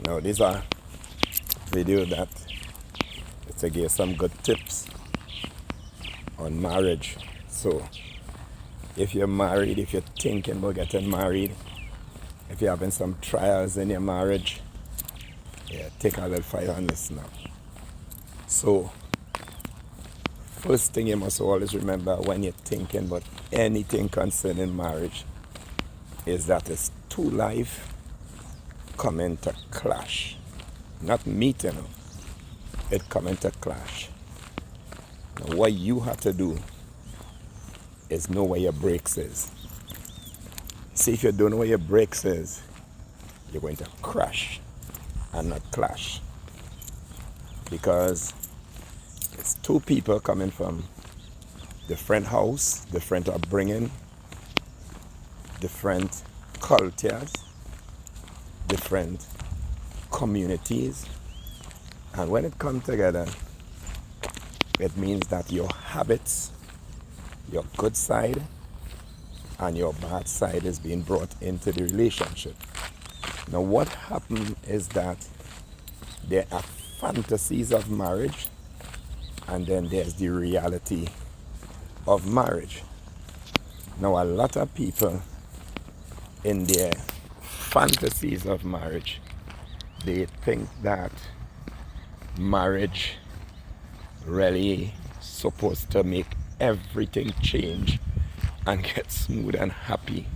Now these are video that to give some good tips on marriage. So if you're married, if you're thinking about getting married, if you're having some trials in your marriage, yeah, take a little fire on this now. So first thing you must always remember when you're thinking about anything concerning marriage is that it's two life coming to clash. Not meet, it coming to clash. Now what you have to do is know where your brakes is. See, if you don't know where your brakes is, you're going to crash and not clash. Because it's two people coming from different house, different upbringing, different cultures, different communities. And when it comes together, it means that your habits, your good side, and your bad side is being brought into the relationship. Now what happens is that there are fantasies of marriage, and then there's the reality of marriage. Now a lot of people in their fantasies of marriage, they think that marriage really supposed to make everything change and get smooth and happy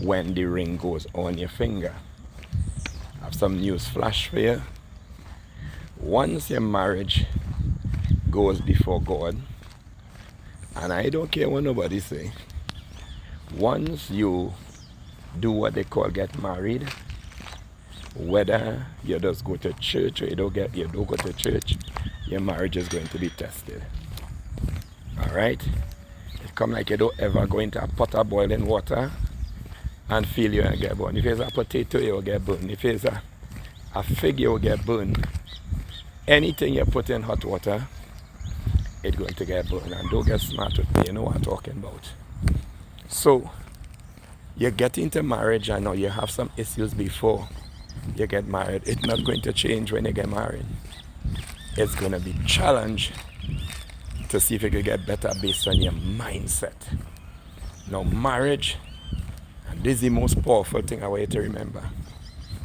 when the ring goes on your finger. I have some news flash for you. Once your marriage goes before God, and I don't care what nobody say, once you do what they call get married, whether you just go to church or you don't go to church, your marriage is going to be tested. Alright? It come like you don't ever go into a pot of boiling water and feel you and get burned. If it's a potato, you will get burned. If it's a fig, you will get burned. Anything you put in hot water, it's going to get burned. And don't get smart with me, you know what I'm talking about. So you get into marriage and now you have some issues before you get married. It's not going to change when you get married. It's going to be challenged to see if you can get better based on your mindset. Now marriage, and this is the most powerful thing I want you to remember.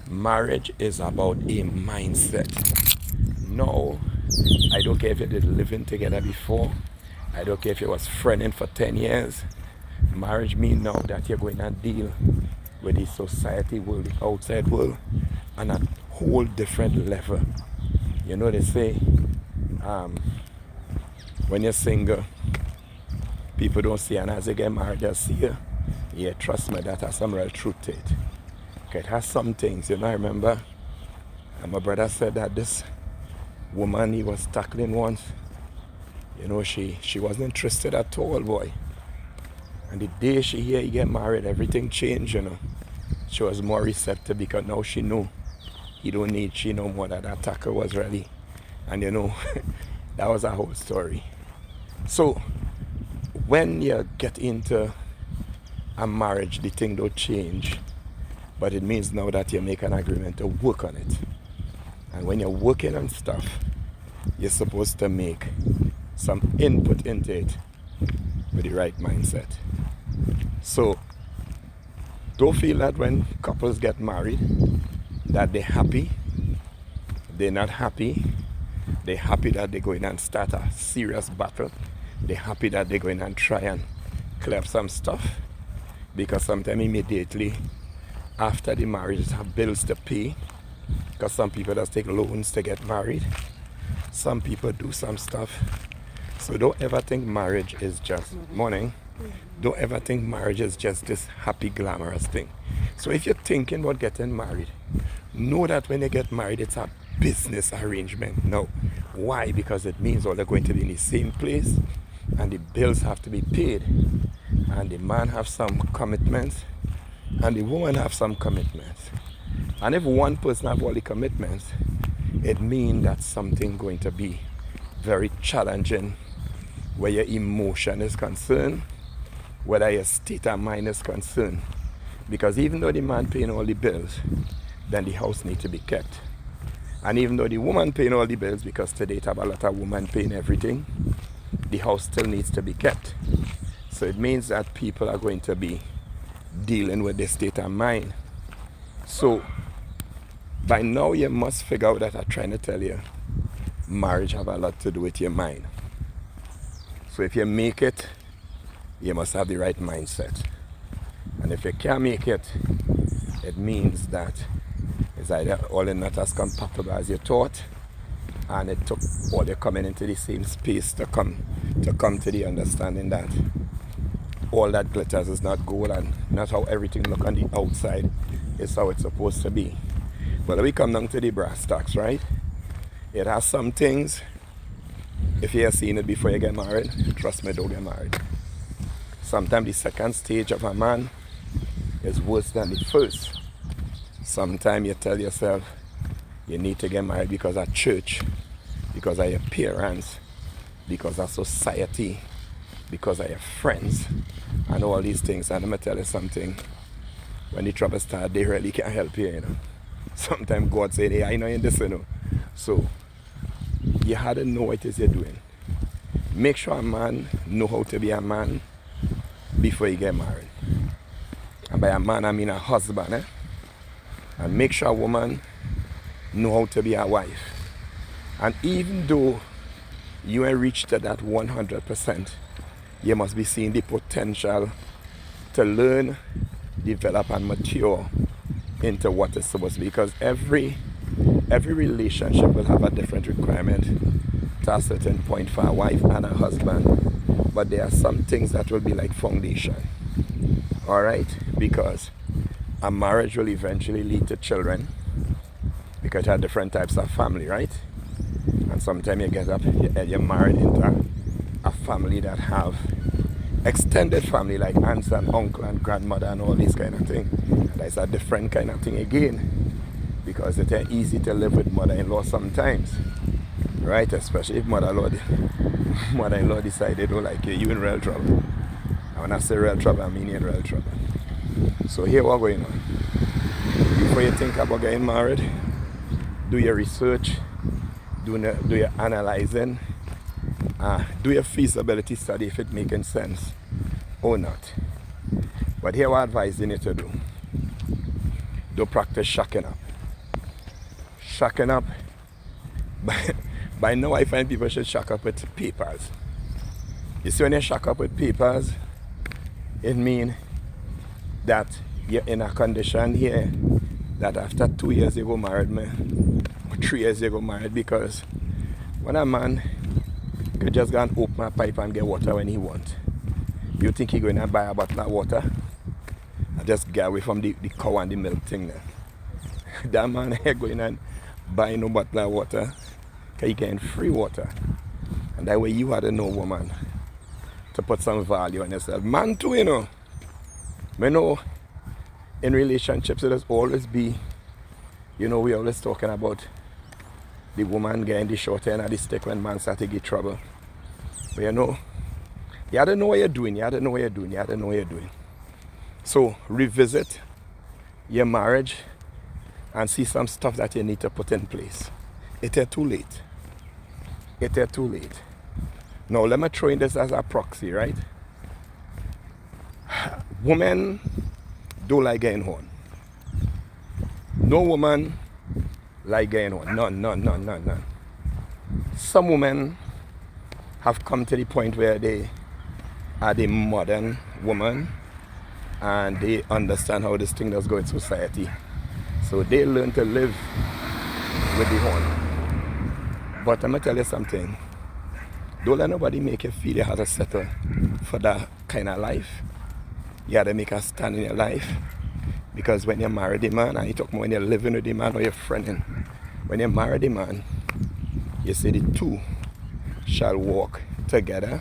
Marriage is about a mindset. No, I don't care if you did living together before. I don't care if you was friending for 10 years. Marriage means now that you're going to deal with the society world, the outside world, on a whole different level. You know, they say, when you're single, people don't see, and as they get married, they'll see you. Yeah, trust me, that has some real truth to it. Okay, it has some things, you know. I remember my brother said that this woman he was tackling once, you know, she wasn't interested at all, boy. And the day she hear he get married, everything changed, you know. She was more receptive because now she knew he don't need she no more, that attacker was ready. And you know, that was a whole story. So when you get into a marriage, the thing don't change. But it means now that you make an agreement to work on it. And when you're working on stuff, you're supposed to make some input into it with the right mindset. So don't feel that when couples get married that they're happy. They're not happy. They're happy that they're going and start a serious battle. They're happy that they're going and try and clear up some stuff. Because sometimes immediately after the marriage have bills to pay. Because some people just take loans to get married. Some people do some stuff. So don't ever think marriage is just money. Don't ever think marriage is just this happy, glamorous thing. So if you're thinking about getting married, know that when you get married, it's a business arrangement. No. Why? Because it means all they're going to be in the same place and the bills have to be paid. And the man have some commitments and the woman have some commitments. And if one person have all the commitments, it means that something going to be very challenging where your emotion is concerned, whether your state of mind is concerned. Because even though the man paying all the bills, then the house needs to be kept. And even though the woman paying all the bills, because today it have a lot of women paying everything, the house still needs to be kept. So it means that people are going to be dealing with their state of mind. So by now you must figure out that I'm trying to tell you, marriage have a lot to do with your mind. So if you make it, you must have the right mindset. And if you can't make it, it means that it's either all is not as compatible as you thought, and it took all you coming into the same space to come to the understanding that all that glitters is not gold, and not how everything look on the outside is how it's supposed to be. But we come down to the brass tacks, right? It has some things, if you have seen it before you get married, trust me, don't get married. Sometimes the second stage of a man is worse than the first. Sometimes you tell yourself you need to get married because of church, because of your parents, because of society, because of your friends, and all these things. And I'm going to tell you something, when the trouble starts, they really can't help you, you know. Sometimes God said, hey, I know you're this, you know. So you had to know what it is you're doing. Make sure a man know how to be a man before you get married. And by a man, I mean a husband, eh? And make sure a woman know how to be a wife. And even though you ain't reached to that 100%, you must be seeing the potential to learn, develop, and mature into what it's supposed to be. Because every relationship will have a different requirement to a certain point for a wife and a husband. But there are some things that will be like foundation. Alright? Because a marriage will eventually lead to children, because you have different types of family, right? And sometimes you get up, you're married into a family that have extended family, like aunts and uncle and grandmother and all these kind of things. That's a different kind of thing again, because it ain't easy to live with mother-in-law sometimes, right? Especially if mother-in-law decide they don't like you, you in real trouble. And when I say real trouble, I mean in real trouble. So here what's going on. Before you think about getting married, do your research, do your analyzing, do your feasibility study if it making sense or not. But here what I'm advising you to do. Do practice shacking up. Shacking up, by now I find people should shack up with papers. You see, when you shack up with papers, it means that you're in a condition here that after 2 years you go married, man, or 3 years you go married, because when a man could just go and open a pipe and get water when he wants, you think he's going to buy a bottle of water and just get away from the cow and the milk thing there? That man ain't going and buy no bottle of water, because he getting free water. And that way you had to know, woman, to put some value on yourself. Man too, you know. I know in relationships there's always be, you know, we always talking about the woman getting the short end of the stick when man start to get trouble. But you know, you have to know what you're doing, you have to know what you're doing, you have to know what you're doing. So revisit your marriage and see some stuff that you need to put in place. It is too late. It is too late. Now let me throw in this as a proxy, right? Women don't like getting home. No woman like getting home. None. Some women have come to the point where they are the modern woman and they understand how this thing does go in society. So they learn to live with the home. But I'm going to tell you something. Don't let nobody make you feel you have to settle for that kind of life. You have to make a stand in your life. Because when you marry the man, and you talk more when you're living with the man or you're friending, when you marry the man, you say the two shall walk together.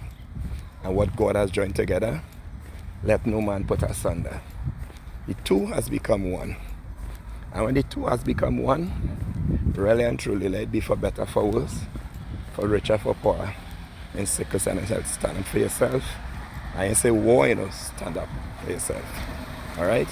And what God has joined together, let no man put asunder. The two has become one. And when the two has become one, really and truly, let it be for better, for worse, for richer, for poorer, in sickness and in health. Stand up for yourself. I ain't say war, you know, stand up for yourself. Alright?